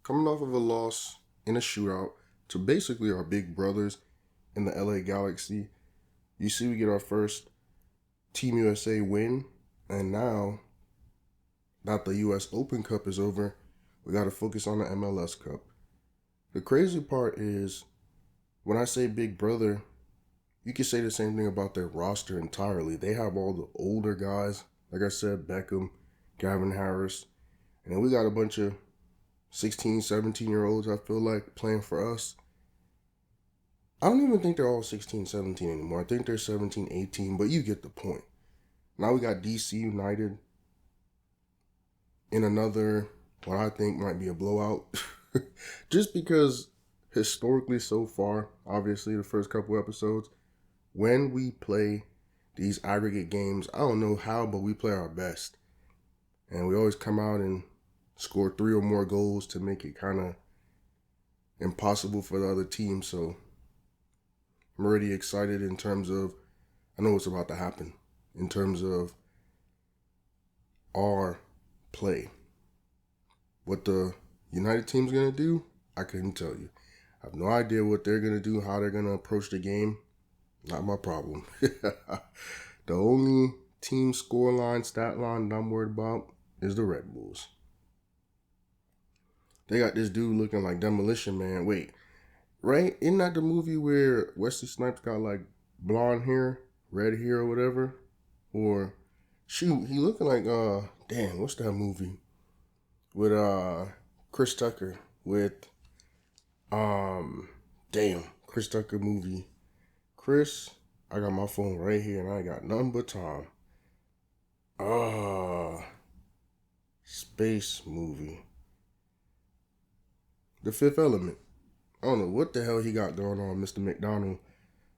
coming off of a loss in a shootout to basically our big brothers in the LA Galaxy. You see, we get our first Team USA win, and now that the US Open Cup is over, we got to focus on the MLS Cup. The crazy part is, when I say big brother, you can say the same thing about their roster entirely. They have all the older guys, like I said, Beckham, Gavin Harris, and then we got a bunch of 16, 17-year-olds, I feel like, playing for us. I don't even think they're all 16, 17 anymore. I think they're 17, 18, but you get the point. Now we got DC United in another, what I think might be a blowout. Just because historically so far, obviously the first couple episodes, when we play these aggregate games, I don't know how, but we play our best. And we always come out and score 3 or more goals to make it kind of impossible for the other team. So I'm already excited in terms of, I know what's about to happen in terms of our play. What the United team's going to do, I couldn't tell you. I have no idea what they're going to do, how they're going to approach the game. Not my problem. The only team scoreline, stat line that I'm worried about is the Red Bulls. They got this dude looking like Demolition Man. Wait, right? Isn't that the movie where Wesley Snipes got like blonde hair, red hair or whatever? Or, shoot, he looking like, damn, what's that movie? With Chris Tucker with Chris Tucker movie. Chris, I got my phone right here and I got nothing but time. Space movie. The Fifth Element. I don't know what the hell he got going on, Mr. McDonald.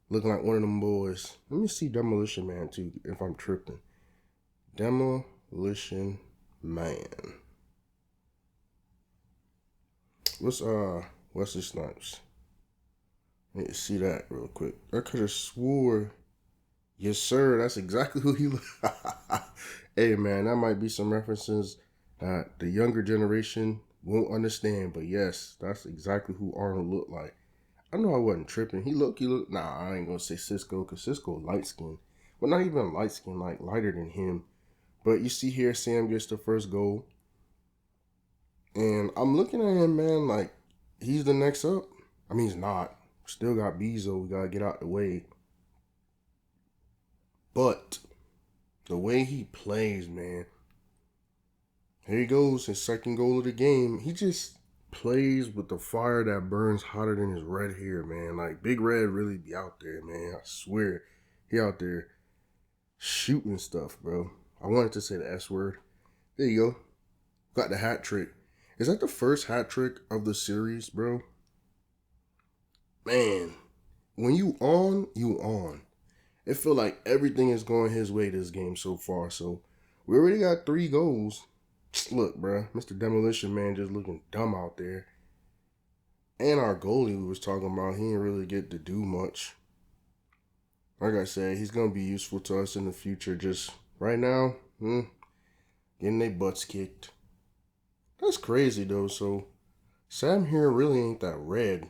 Looking like one of them boys. Let me see Demolition Man too, if I'm tripping. Demolition Man. What's Wesley Snipes? Let me see that real quick. I could have swore, yes sir, that's exactly who he looked. Hey man, that might be some references that the younger generation won't understand, but yes, that's exactly who Arnold looked like. I know I wasn't tripping. He looked, nah, I ain't gonna say Cisco, because Cisco light skinned. Well, not even light skinned, like lighter than him. But you see here, Sam gets the first goal. And I'm looking at him, man, like, he's the next up. I mean, he's not. Still got Bezo. We got to get out the way. But the way he plays, man. Here he goes, his second goal of the game. He just plays with the fire that burns hotter than his red hair, man. Like, Big Red really be out there, man. I swear. He out there shooting stuff, bro. I wanted to say the S word. There you go. Got the hat trick. Is that the first hat trick of the series, bro? Man, when you on, you on. It feel like everything is going his way this game so far. So we already got 3 goals. Look, bro, Mr. Demolition Man just looking dumb out there. And our goalie we was talking about, he didn't really get to do much. Like I said, he's going to be useful to us in the future. Just right now, getting their butts kicked. That's crazy, though. So Sam here really ain't that red.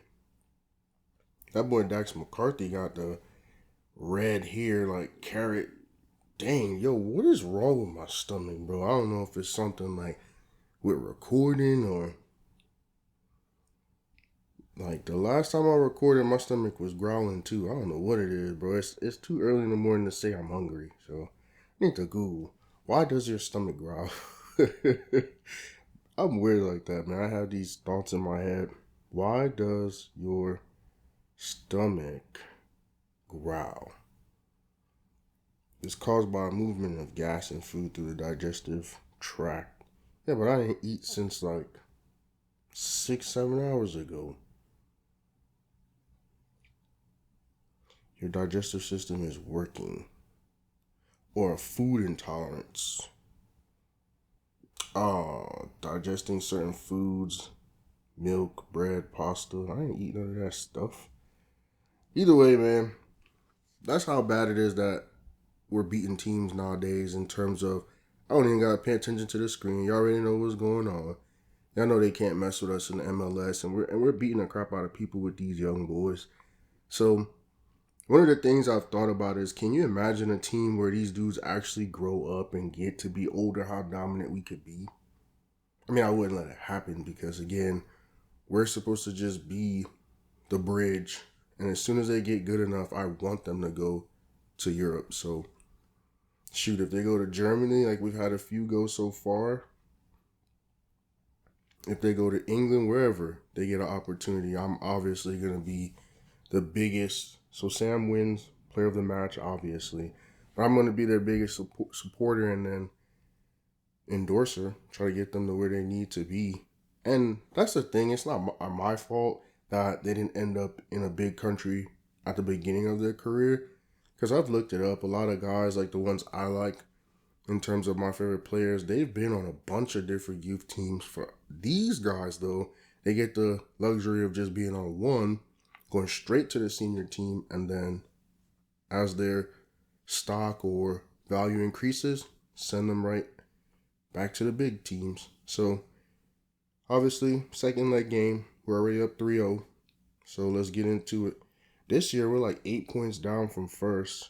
That boy Dax McCarthy got the red hair, like carrot. Dang, yo, what is wrong with my stomach, bro? I don't know if it's something like with recording or like the last time I recorded, my stomach was growling too. I don't know what it is, bro. It's too early in the morning to say I'm hungry, so I need to Google. Why does your stomach growl? I'm weird like that, man. I have these thoughts in my head. Why does your stomach growl? It's caused by a movement of gas and food through the digestive tract. Yeah, but I didn't eat since like 6-7 hours ago. Your digestive system is working. Or a food intolerance. Digesting certain foods, milk, bread, pasta. I ain't eat none of that stuff. Either way, man, that's how bad it is that we're beating teams nowadays in terms of, I don't even gotta pay attention to the screen. You already know what's going on. I know they can't mess with us in the MLS, and we're beating the crap out of people with these young boys. So one of the things I've thought about is, can you imagine a team where these dudes actually grow up and get to be older, how dominant we could be? I mean, I wouldn't let it happen because, again, we're supposed to just be the bridge. And as soon as they get good enough, I want them to go to Europe. So, shoot, if they go to Germany, like we've had a few go so far, if they go to England, wherever they get an opportunity, I'm obviously going to be the biggest. So Sam wins player of the match, obviously. But I'm going to be their biggest supporter and then endorser, try to get them to where they need to be. And that's the thing. It's not my fault that they didn't end up in a big country at the beginning of their career. Because I've looked it up. A lot of guys, like the ones I like, in terms of my favorite players, they've been on a bunch of different youth teams. For these guys, though, they get the luxury of just being on one, going straight to the senior team, and then as their stock or value increases, send them right back to the big teams. So, obviously, second leg game, we're already up 3-0. So, let's get into it. This year, we're like 8 points down from first.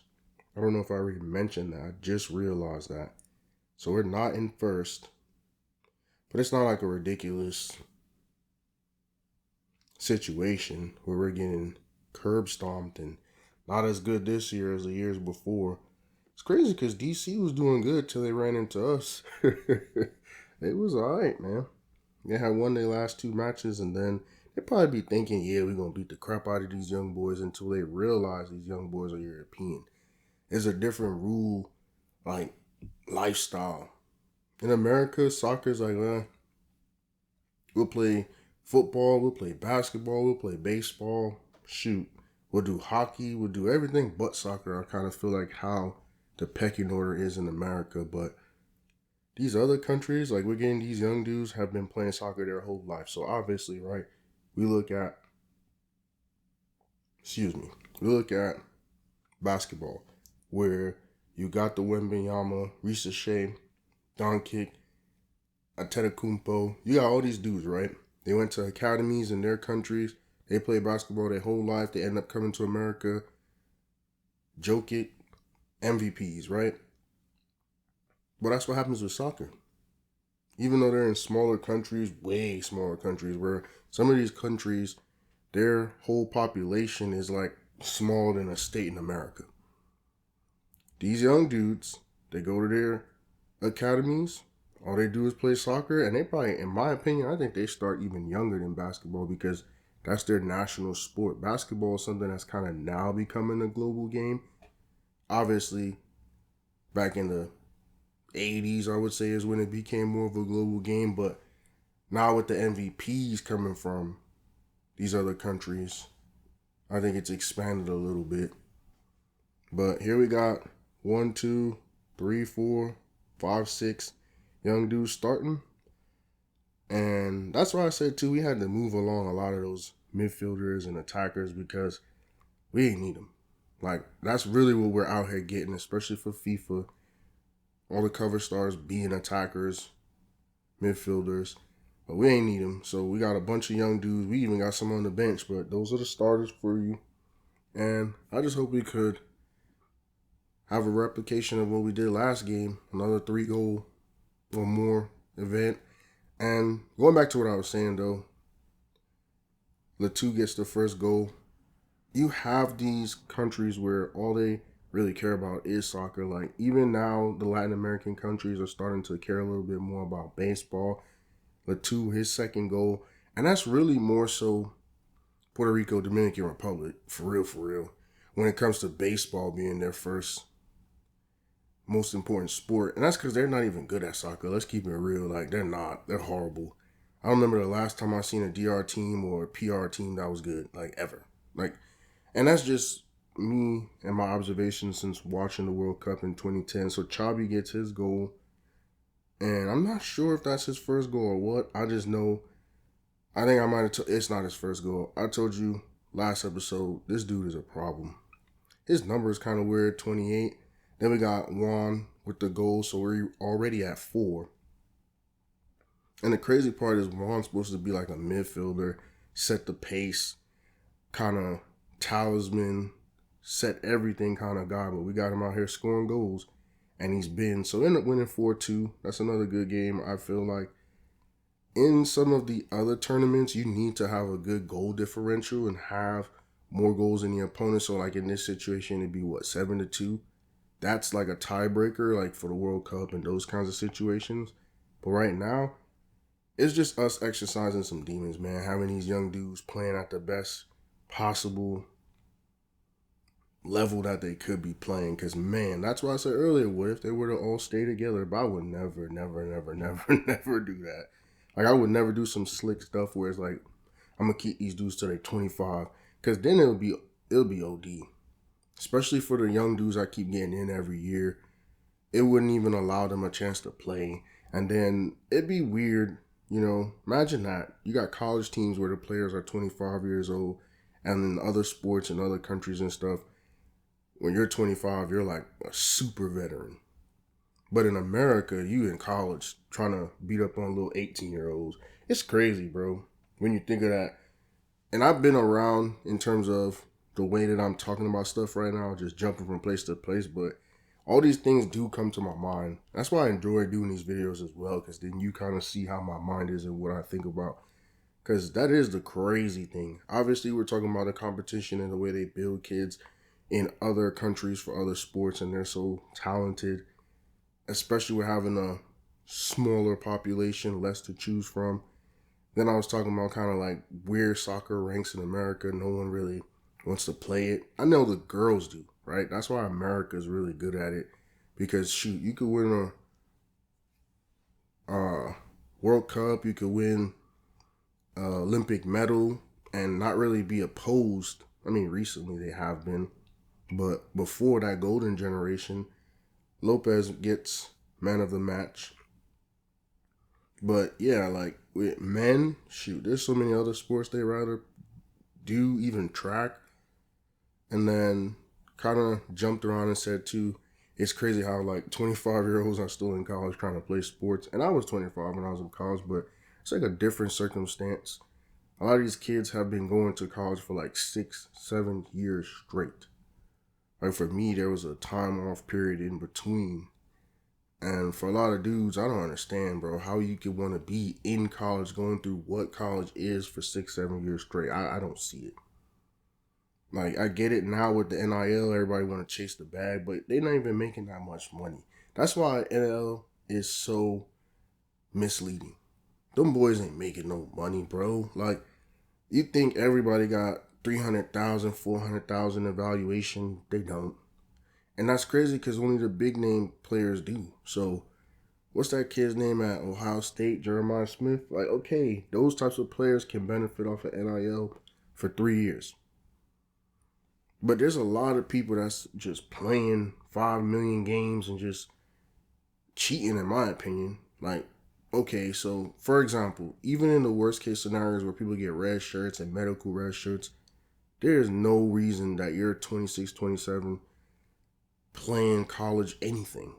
I don't know if I already mentioned that. I just realized that. So we're not in first. But it's not like a ridiculous situation where we're getting curb stomped and not as good this year as the years before. It's crazy because DC was doing good till they ran into us. It was alright, man. They had won their last 2 matches, and then they'd probably be thinking, yeah, we're going to beat the crap out of these young boys, until they realize these young boys are European. It's a different rule, like, lifestyle. In America, soccer's like, we'll play football, we'll play basketball, we'll play baseball, shoot. We'll do hockey, we'll do everything but soccer. I kind of feel like how the pecking order is in America. But these other countries, like we're getting these young dudes have been playing soccer their whole life. So obviously, right, we look at basketball, where you got the Wembanyama, Risa Shea, Doncic, Antetokounmpo. You got all these dudes, right? They went to academies in their countries. They play basketball their whole life. They end up coming to America. Jokic, MVPs, right? But that's what happens with soccer. Even though they're in smaller countries, way smaller countries, where some of these countries, their whole population is like smaller than a state in America. These young dudes, they go to their academies. All they do is play soccer, and they probably, in my opinion, I think they start even younger than basketball because that's their national sport. Basketball is something that's kind of now becoming a global game. Obviously, back in the 80s, I would say, is when it became more of a global game, but now with the MVPs coming from these other countries, I think it's expanded a little bit. But here we got 1, 2, 3, 4, 5, 6 young dudes starting. And that's why I said, too, we had to move along a lot of those midfielders and attackers because we ain't need them. Like, that's really what we're out here getting, especially for FIFA. All the cover stars being attackers, midfielders. But we ain't need them. So we got a bunch of young dudes. We even got some on the bench, but those are the starters for you. And I just hope we could have a replication of what we did last game. Another 3-goal or more event. And going back to what I was saying, though, Latu gets the first goal. You have these countries where all they really care about is soccer. Like, even now, the Latin American countries are starting to care a little bit more about baseball. Latu, his second goal. And that's really more so Puerto Rico, Dominican Republic, for real. When it comes to baseball being their first most important sport. And that's because they're not even good at soccer. Let's keep it real. Like, they're not. They're horrible. I don't remember the last time I seen a DR team or a PR team that was good, like, ever. Like, and that's just me and my observations since watching the World Cup in 2010. So Chabi gets his goal. And I'm not sure if that's his first goal or what. I just know, I think I might have it's not his first goal. I told you last episode, this dude is a problem. His number is kind of weird, 28. Then we got Juan with the goal, so we're already at 4. And the crazy part is Juan's supposed to be like a midfielder, set the pace, kind of talisman, set everything kind of guy. But we got him out here scoring goals, and he's been so end up winning 4-2. That's another good game. I feel like in some of the other tournaments, you need to have a good goal differential and have more goals than the opponent. So like in this situation, it'd be what, 7-2. That's like a tiebreaker, like for the World Cup and those kinds of situations. But right now, it's just us exercising some demons, man. Having these young dudes playing at the best possible level that they could be playing. Because, man, that's why I said earlier, what if they were to all stay together? But I would never, never, never, never, never do that. Like, I would never do some slick stuff where it's like, I'm going to keep these dudes till they're 25. Because then it'll be OD. Especially for the young dudes I keep getting in every year. It wouldn't even allow them a chance to play. And then it'd be weird. You know, imagine that. You got college teams where the players are 25 years old, and in other sports and other countries and stuff, when you're 25, you're like a super veteran. But in America, you in college trying to beat up on little 18-year-olds. It's crazy, bro, when you think of that. And I've been around in terms of the way that I'm talking about stuff right now, just jumping from place to place, but all these things do come to my mind. That's why I enjoy doing these videos as well, because then you kind of see how my mind is and what I think about. Because that is the crazy thing. Obviously, we're talking about the competition and the way they build kids in other countries for other sports, and they're so talented, especially with having a smaller population, less to choose from. Then I was talking about kind of like where soccer ranks in America. No one really wants to play it. I know the girls do. Right? That's why America is really good at it. Because, shoot, you could win a World Cup, you could win an Olympic medal, and not really be opposed. I mean, recently they have been. But before that golden generation, Lopez gets man of the match. But, yeah, like, with men, shoot, there's so many other sports they rather do, even track. And then kind of jumped around and said too, it's crazy how like 25-year-olds are still in college trying to play sports. And I was 25 when I was in college, but it's like a different circumstance. A lot of these kids have been going to college for like 6-7 years straight. Like for me, there was a time off period in between. And for a lot of dudes, I don't understand, bro, how you could want to be in college, going through what college is for 6-7 years straight. I don't see it. Like, I get it now with the NIL, everybody want to chase the bag, but they're not even making that much money. That's why NIL is so misleading. Them boys ain't making no money, bro. Like, you think everybody got 300,000, 400,000 evaluation. They don't. And that's crazy because only the big name players do. So, what's that kid's name at Ohio State, Jeremiah Smith? Like, okay, those types of players can benefit off of NIL for 3 years. But there's a lot of people that's just playing 5 million games and just cheating, in my opinion. Like, okay, so for example, even in the worst case scenarios where people get red shirts and medical red shirts, there's no reason that you're 26, 27 playing college anything.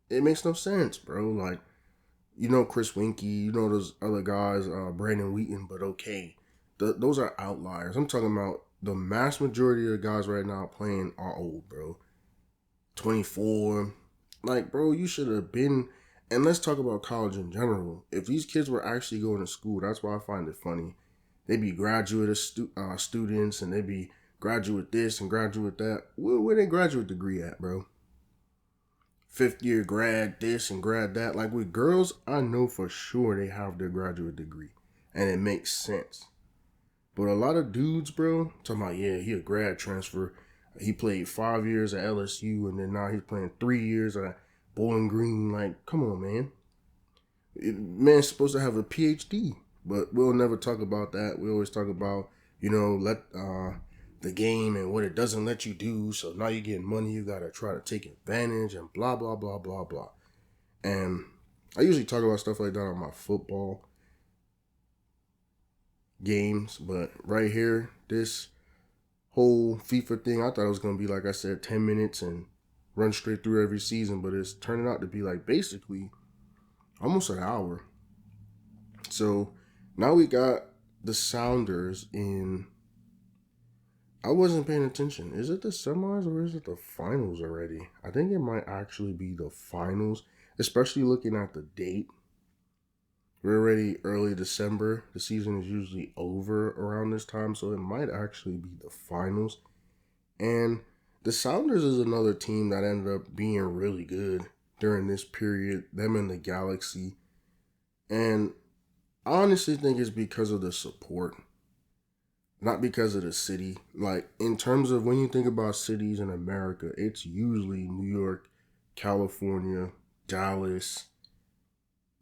It makes no sense, bro. Like, you know Chris Winkie, you know those other guys, Brandon Wheaton, but okay. Those are outliers. I'm talking about the mass majority of the guys right now playing are old, bro. 24. Like, bro, you should have been. And let's talk about college in general. If these kids were actually going to school, that's why I find it funny. They be graduate students and they be graduate this and graduate that. Where they graduate degree at, bro? 5th year grad this and grad that. Like with girls, I know for sure they have their graduate degree. And it makes sense. But a lot of dudes, bro, talking about, yeah, he a grad transfer. He played 5 years at LSU, and then now he's playing 3 years at Bowling Green. Like, come on, man. Man's supposed to have a PhD, but we'll never talk about that. We always talk about, you know, the game and what it doesn't let you do. So now you're getting money, you got to try to take advantage and blah, blah, blah, blah, blah. And I usually talk about stuff like that on my football games, but right here, this whole FIFA thing, I thought it was going to be, like I said, 10 minutes and run straight through every season, but it's turning out to be like basically almost an hour. So now we got the Sounders in. I wasn't paying attention. Is it the semis or is it the finals already? I think it might actually be the finals, especially looking at the date. We're already early December. The season is usually over around this time, so it might actually be the finals. And the Sounders is another team that ended up being really good during this period, them and the Galaxy. And I honestly think it's because of the support, not because of the city. Like, in terms of when you think about cities in America, it's usually New York, California, Dallas,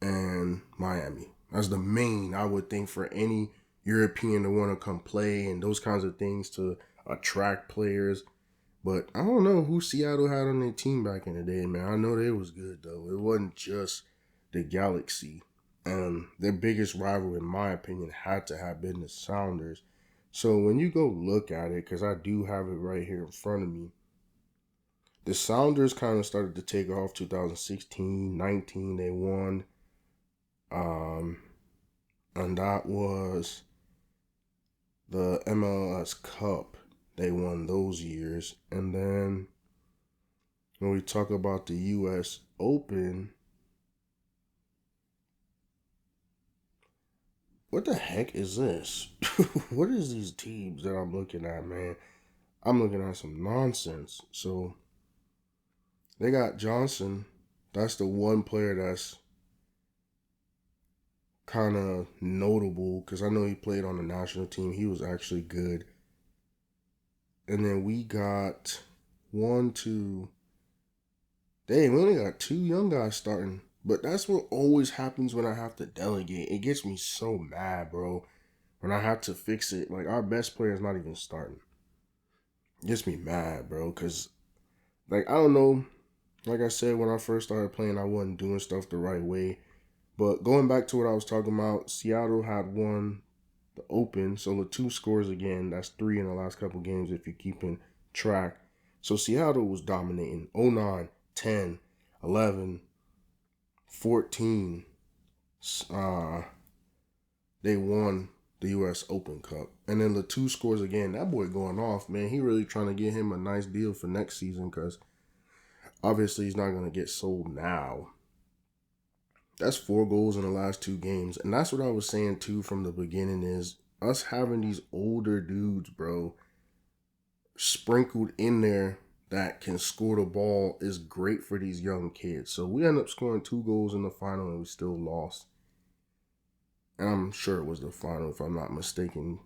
and Miami. That's the main, I would think, for any European to want to come play and those kinds of things to attract players. But I don't know who Seattle had on their team back in the day, man. I know they was good, though. It wasn't just the Galaxy. Their biggest rival, in my opinion, had to have been the Sounders. So when you go look at it, because I do have it right here in front of me, the Sounders kind of started to take off 2016, 19. They won. And that was the MLS Cup. They won those years. And then when we talk about the US Open, what the heck is this? What is these teams that I'm looking at, man? I'm looking at some nonsense. So they got Johnson. That's the one player that's kind of notable because I know he played on the national team. He was actually good. And then we got one, two. Dang, we only got two young guys starting. But that's what always happens when I have to delegate. It gets me so mad, bro. When I have to fix it. Like, our best player is not even starting. It gets me mad, bro. Because, like, I don't know. Like I said, when I first started playing, I wasn't doing stuff the right way. But going back to what I was talking about, Seattle had won the Open. So the two scores again. That's 3 in the last couple games if you're keeping track. So Seattle was dominating. 09, 10, 11, 14. They won the U.S. Open Cup. And then the two scores again. That boy going off, man. He really trying to get him a nice deal for next season because obviously he's not going to get sold now. That's 4 goals in the last 2 games. And that's what I was saying, too, from the beginning is us having these older dudes, bro, sprinkled in there that can score the ball is great for these young kids. So we ended up scoring 2 goals in the final and we still lost. And I'm sure it was the final, if I'm not mistaken.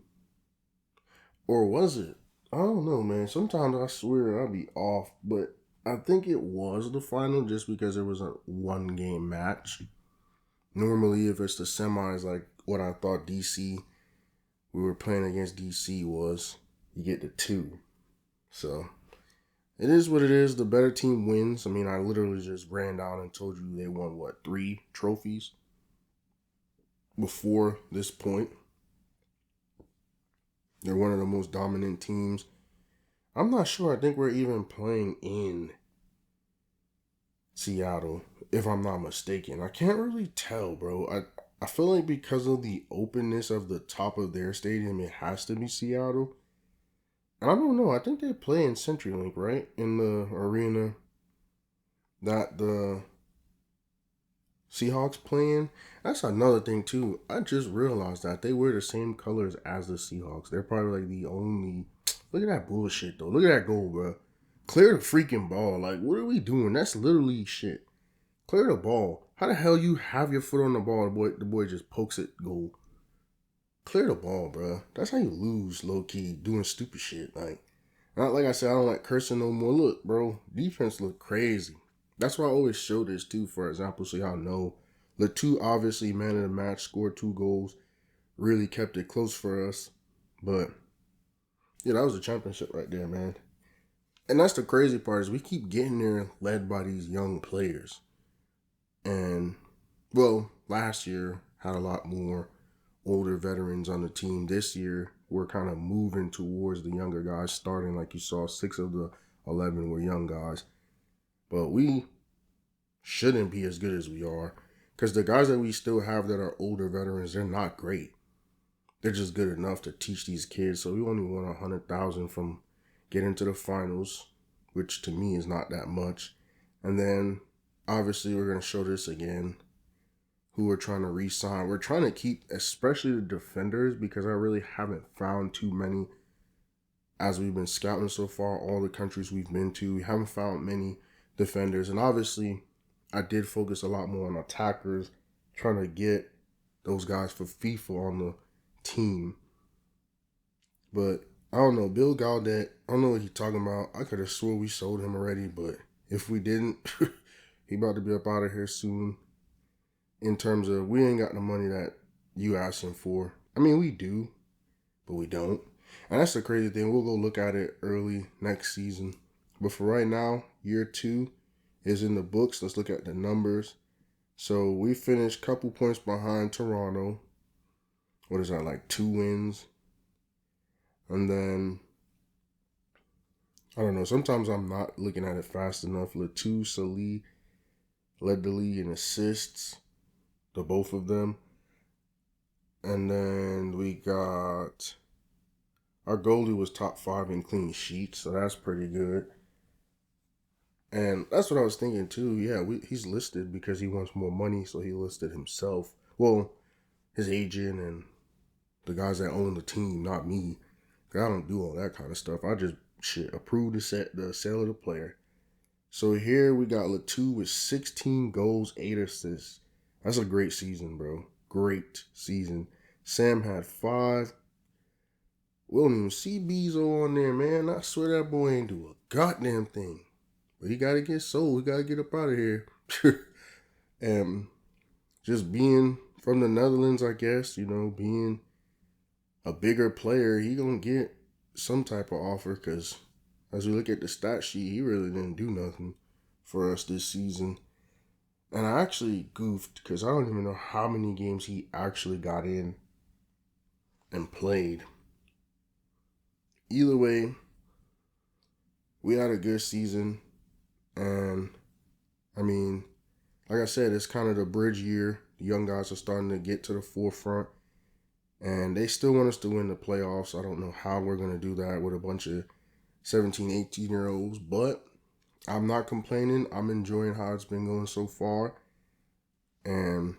Or was it? I don't know, man. Sometimes I swear I'll be off, but I think it was the final just because it was a 1-game match. Normally, if it's the semis, like what I thought DC, we were playing against DC was, you get the 2. So, it is what it is. The better team wins. I mean, I literally just ran down and told you they won, 3 trophies before this point. They're one of the most dominant teams. I'm not sure. I think we're even playing in Seattle, if I'm not mistaken. I can't really tell, bro. I feel like because of the openness of the top of their stadium, it has to be Seattle. And I don't know. I think they play in CenturyLink, right? In the arena that the Seahawks playing. That's another thing, too. I just realized that they wear the same colors as the Seahawks. They're probably like the only... Look at that bullshit, though. Look at that goal, bro. Clear the freaking ball. Like, what are we doing? That's literally shit. Clear the ball. How the hell you have your foot on the ball? The boy just pokes it, goal. Clear the ball, bro. That's how you lose, low key, doing stupid shit. Like I said, I don't like cursing no more. Look, bro, defense look crazy. That's why I always show this too, for example, so y'all know. Latu obviously man of the match, scored 2 goals, really kept it close for us. But yeah, that was a championship right there, man. And that's the crazy part is we keep getting there led by these young players. And, well, last year had a lot more older veterans on the team. This year, we're kind of moving towards the younger guys starting. Like you saw, 6 of the 11 were young guys. But we shouldn't be as good as we are. Because the guys that we still have that are older veterans, they're not great. They're just good enough to teach these kids. So we only won 100,000 from getting to the finals, which to me is not that much. And then obviously we're going to show this again, who we're trying to re-sign. We're trying to keep, especially the defenders, because I really haven't found too many as we've been scouting so far, all the countries we've been to. We haven't found many defenders. And obviously I did focus a lot more on attackers, trying to get those guys for FIFA on the team. But I don't know, Bill Gaudet, I don't know what he's talking about. I could have swore we sold him already, but if we didn't, he about to be up out of here soon. In terms of, we ain't got the money that you asking for. I mean, we do, but we don't. And that's the crazy thing. We'll go look at it early next season. But for right now, year 2 is in the books. Let's look at the numbers. So we finished a couple points behind Toronto. What is that, like 2 wins? And then, I don't know, sometimes I'm not looking at it fast enough. Latu Salih led the league in assists, the both of them. And then we got, our goalie was top 5 in clean sheets, so that's pretty good. And that's what I was thinking too. Yeah, he's listed because he wants more money, so he listed himself. Well, his agent and the guys that own the team, not me. I don't do all that kind of stuff. I just approve the sale of the player. So here we got Latu with 16 goals, 8 assists. That's a great season, bro. Great season. Sam had 5. We don't even see Bezo on there, man. I swear that boy ain't do a goddamn thing. But he got to get sold. He got to get up out of here. And just being from the Netherlands, I guess, being a bigger player, he gonna get some type of offer, because as we look at the stat sheet, he really didn't do nothing for us this season. And I actually goofed because I don't even know how many games he actually got in and played. Either way, we had a good season. And I mean, like I said, it's kind of the bridge year. The young guys are starting to get to the forefront. And they still want us to win the playoffs. I don't know how we're going to do that with a bunch of 17, 18-year-olds. But I'm not complaining. I'm enjoying how it's been going so far. And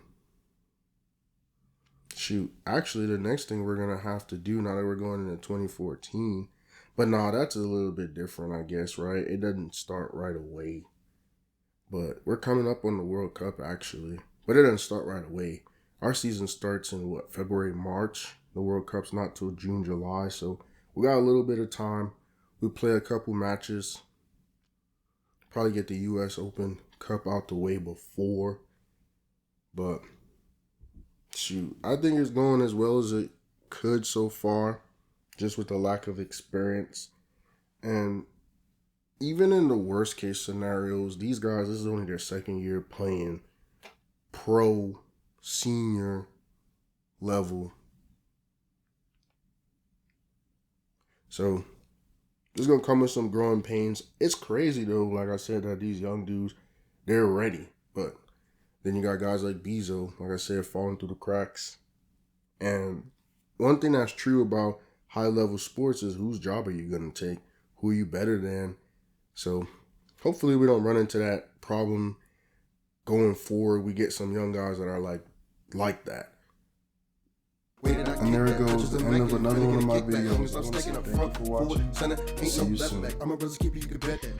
shoot, actually the next thing we're going to have to do now that we're going into 2014. But no, that's a little bit different, I guess, right? It doesn't start right away. But we're coming up on the World Cup, actually. But it doesn't start right away. Our season starts in, February, March. The World Cup's not till June, July. So we got a little bit of time. We play a couple matches. Probably get the U.S. Open Cup out the way before. But, shoot, I think it's going as well as it could so far, just with the lack of experience. And even in the worst case scenarios, these guys, this is only their second year playing pro senior level. So this is going to come with some growing pains. It's crazy though, like I said, that these young dudes, they're ready. But then you got guys like Bezo, like I said, falling through the cracks. And one thing that's true about high level sports is, whose job are you going to take? Who are you better than? So hopefully we don't run into that problem going forward. We get some young guys that are like that. And there it goes, the end of another one of my videos. I want to say thank you for watching. See you soon.